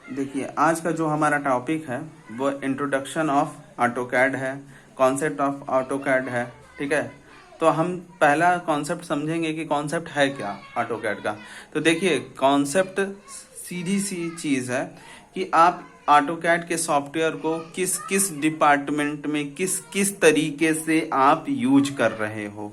देखिए आज का जो हमारा टॉपिक है वो इंट्रोडक्शन ऑफ ऑटोकैड है, कॉन्सेप्ट ऑफ ऑटोकैड है। ठीक है, तो हम पहला कॉन्सेप्ट समझेंगे कि कॉन्सेप्ट है क्या ऑटोकैड का। तो देखिए कॉन्सेप्ट सीधी सी चीज़ है कि आप ऑटोकैड के सॉफ्टवेयर को किस किस डिपार्टमेंट में किस किस तरीके से आप यूज कर रहे हो,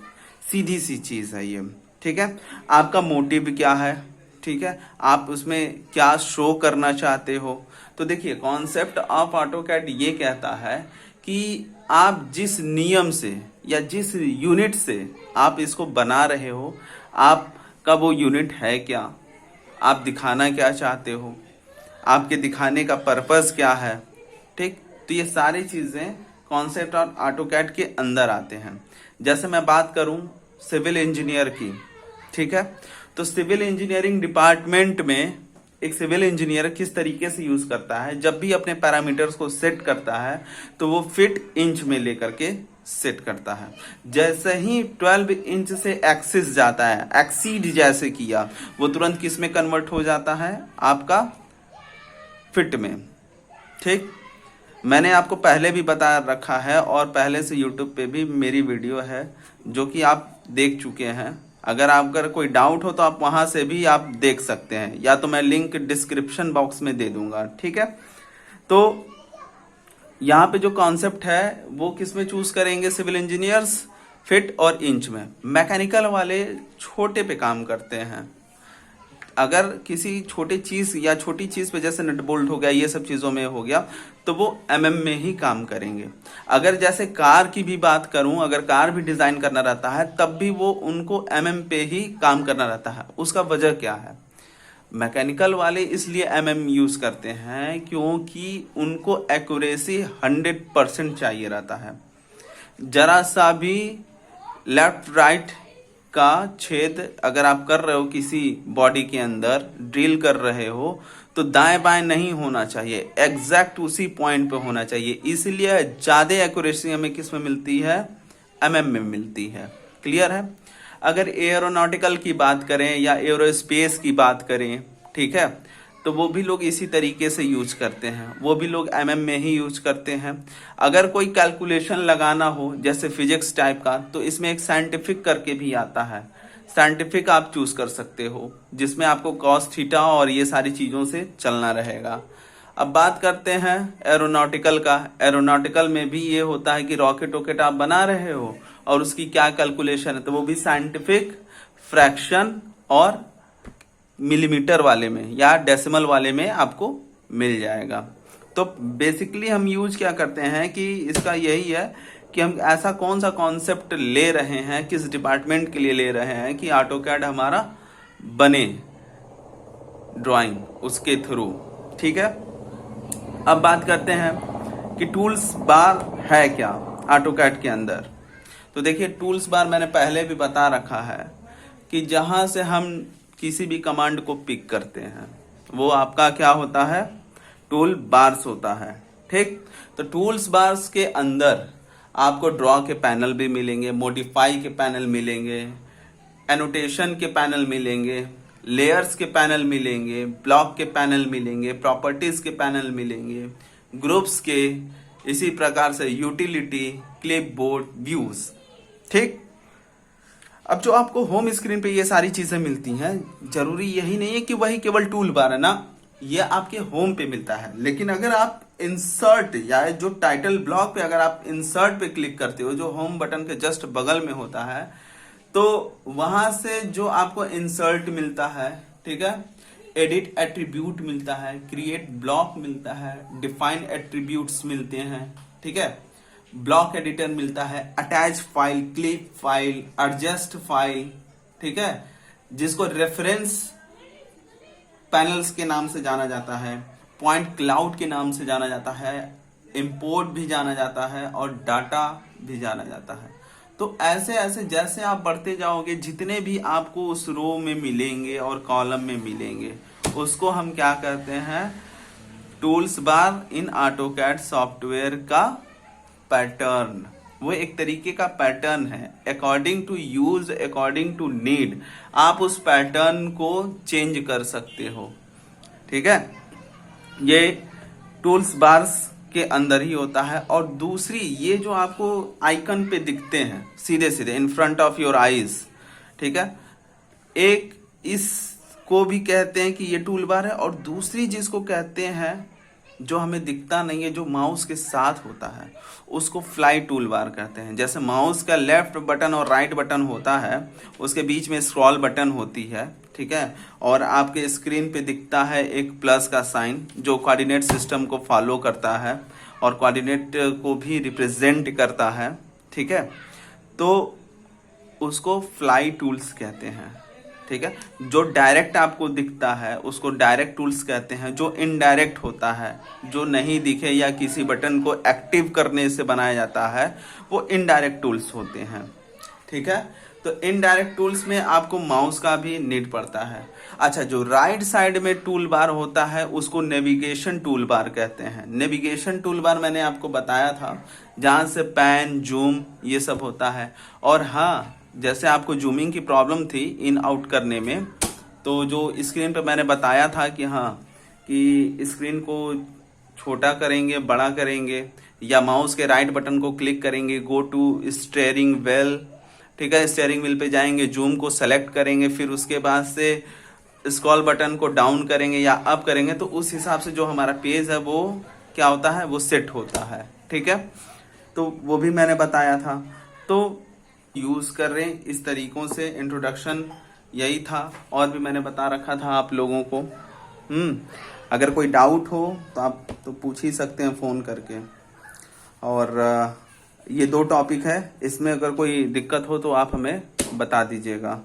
सीधी सी चीज़ है ये। ठीक है, आपका मोटिव क्या है, ठीक है, आप उसमें क्या शो करना चाहते हो। तो देखिए कॉन्सेप्ट ऑफ ऑटोकैड ये कहता है कि आप जिस नियम से या जिस यूनिट से आप इसको बना रहे हो, आपका वो यूनिट है क्या, आप दिखाना क्या चाहते हो, आपके दिखाने का पर्पस क्या है। ठीक, तो ये सारी चीज़ें कॉन्सेप्ट ऑफ ऑटोकैड के अंदर आते हैं। जैसे मैं बात करूं सिविल इंजीनियर की, ठीक है, तो सिविल इंजीनियरिंग डिपार्टमेंट में एक सिविल इंजीनियर किस तरीके से यूज करता है, जब भी अपने पैरामीटर्स को सेट करता है तो वो फीट इंच में लेकर के सेट करता है। जैसे ही 12 इंच से एक्सिस जाता है, एक्सीड जैसे किया, वो तुरंत किस में कन्वर्ट हो जाता है, आपका फिट में। ठीक, मैंने आपको पहले भी बता रखा है और पहले से यूट्यूब पे भी मेरी वीडियो है जो कि आप देख चुके हैं। अगर कोई डाउट हो तो आप वहां से भी आप देख सकते हैं, या तो मैं लिंक डिस्क्रिप्शन बॉक्स में दे दूंगा। ठीक है, तो यहाँ पे जो कॉन्सेप्ट है वो किस में चूज करेंगे सिविल इंजीनियर्स, फिट और इंच में। मैकेनिकल वाले छोटे पे काम करते हैं। अगर किसी छोटी चीज या छोटी चीज पे जैसे नट बोल्ट हो गया, ये सब चीजों में हो गया, तो वो एमएम में ही काम करेंगे। अगर जैसे कार की भी बात करूं, अगर कार भी डिजाइन करना रहता है तब भी वो उनको एमएम पे ही काम करना रहता है। उसका वजह क्या है, मैकेनिकल वाले इसलिए एमएम यूज करते हैं क्योंकि उनको एक्यूरेसी 100% चाहिए रहता है। जरा सा भी लेफ्ट राइट का छेद अगर आप कर रहे हो किसी बॉडी के अंदर, ड्रिल कर रहे हो, तो दाएं बाएं नहीं होना चाहिए, एग्जैक्ट उसी पॉइंट पे होना चाहिए। इसलिए ज्यादा एक्यूरेसी हमें किस में मिलती है, एमएम में मिलती है। क्लियर है। अगर एरोनॉटिकल की बात करें या एरोस्पेस की बात करें, ठीक है, तो वो भी लोग इसी तरीके से यूज करते हैं, वो भी लोग एमएम में ही यूज करते हैं। अगर कोई कैलकुलेशन लगाना हो जैसे फिजिक्स टाइप का, तो इसमें एक साइंटिफिक करके भी आता है, साइंटिफिक आप चूज कर सकते हो, जिसमें आपको कॉस थीटा और ये सारी चीजों से चलना रहेगा। अब बात करते हैं एरोनॉटिकल का। एरोनॉटिकल में भी ये होता है कि रॉकेट वॉकेट आप बना रहे हो और उसकी क्या कैलकुलेशन है, तो वो भी साइंटिफिक, फ्रैक्शन और मिलीमीटर वाले में या डेसिमल वाले में आपको मिल जाएगा। तो बेसिकली हम यूज क्या करते हैं कि इसका यही है कि हम ऐसा कौन सा कॉन्सेप्ट ले रहे हैं, किस डिपार्टमेंट के लिए ले रहे हैं कि ऑटोकैड हमारा बने ड्राइंग उसके थ्रू। ठीक है, अब बात करते हैं कि टूल्स बार है क्या ऑटोकैड के अंदर। तो देखिए टूल्स बार मैंने पहले भी बता रखा है कि जहां से हम किसी भी कमांड को पिक करते हैं वो आपका क्या होता है, टूल बार्स होता है। ठीक, तो टूल्स बार्स के अंदर आपको ड्रॉ के पैनल भी मिलेंगे, मॉडिफाई के पैनल मिलेंगे, एनोटेशन के पैनल मिलेंगे, लेयर्स के पैनल मिलेंगे, ब्लॉक के पैनल मिलेंगे, प्रॉपर्टीज के पैनल मिलेंगे, ग्रुप्स के, इसी प्रकार से यूटिलिटी, क्लिपबोर्ड, व्यूज। ठीक, अब जो आपको होम स्क्रीन पे ये सारी चीजें मिलती हैं, जरूरी यही नहीं है कि वही केवल टूल बार है ना, ये आपके होम पे मिलता है। लेकिन अगर आप इंसर्ट या जो टाइटल ब्लॉक पे अगर आप इंसर्ट पे क्लिक करते हो, जो होम बटन के जस्ट बगल में होता है, तो वहां से जो आपको इंसर्ट मिलता है, ठीक है, एडिट एट्रीब्यूट मिलता है, क्रिएट ब्लॉक मिलता है, डिफाइन एट्रीब्यूट्स मिलते हैं, ठीक है, ब्लॉक एडिटर मिलता है, attach file, clip file, adjust file, ठीक है, जिसको रेफरेंस पैनल्स के नाम से जाना जाता है, पॉइंट क्लाउड के नाम से जाना जाता है, इंपोर्ट भी जाना जाता है और डाटा भी जाना जाता है। तो ऐसे ऐसे जैसे आप बढ़ते जाओगे, जितने भी आपको उस रो में मिलेंगे और कॉलम में मिलेंगे, उसको हम क्या कहते हैं, tools bar in AutoCAD software का पैटर्न। वो एक तरीके का पैटर्न है, according to use, according to need आप उस पैटर्न को चेंज कर सकते हो। ठीक है, ये टूल्स बार्स के अंदर ही होता है। और दूसरी ये जो आपको आइकन पे दिखते हैं सीधे सीधे in front of your eyes, ठीक है, एक इसको भी कहते हैं कि ये टूल बार है। और दूसरी जिसको कहते हैं जो हमें दिखता नहीं है, जो माउस के साथ होता है, उसको फ्लाई टूल बार कहते हैं। जैसे माउस का लेफ्ट बटन और राइट बटन होता है, उसके बीच में स्क्रॉल बटन होती है, ठीक है, और आपके स्क्रीन पे दिखता है एक प्लस का साइन जो कोऑर्डिनेट सिस्टम को फॉलो करता है और कोऑर्डिनेट को भी रिप्रेजेंट करता है, ठीक है, तो उसको फ्लाई टूल्स कहते हैं, ठीक है। जो डायरेक्ट आपको दिखता है उसको डायरेक्ट टूल्स कहते हैं। जो इनडायरेक्ट होता है, जो नहीं दिखे या किसी बटन को एक्टिव करने से बनाया जाता है, वो इनडायरेक्ट टूल्स होते हैं, ठीक है। तो इनडायरेक्ट टूल्स में आपको माउस का भी नीड पड़ता है। अच्छा, जो राइट साइड में टूल बार होता है उसको नेविगेशन टूल बार कहते हैं। नेविगेशन टूल बार मैंने आपको बताया था, जहां से पैन, जूम ये सब होता है। और हाँ, जैसे आपको जूमिंग की प्रॉब्लम थी इन आउट करने में, तो जो स्क्रीन पे मैंने बताया था कि हाँ, कि स्क्रीन को छोटा करेंगे, बड़ा करेंगे, या माउस के राइट बटन को क्लिक करेंगे, गो टू स्टीयरिंग व्हील, ठीक है, स्टीयरिंग व्हील पे जाएंगे, जूम को सेलेक्ट करेंगे, फिर उसके बाद से स्क्रॉल बटन को डाउन करेंगे या अप करेंगे, तो उस हिसाब से जो हमारा पेज है वो क्या होता है, वो सेट होता है, ठीक है। तो वो भी मैंने बताया था। तो यूज कर रहे हैं इस तरीकों से। इंट्रोडक्शन यही था, और भी मैंने बता रखा था आप लोगों को। अगर कोई डाउट हो तो आप तो पूछ ही सकते हैं फोन करके। और ये 2 टॉपिक है, इसमें अगर कोई दिक्कत हो तो आप हमें बता दीजिएगा।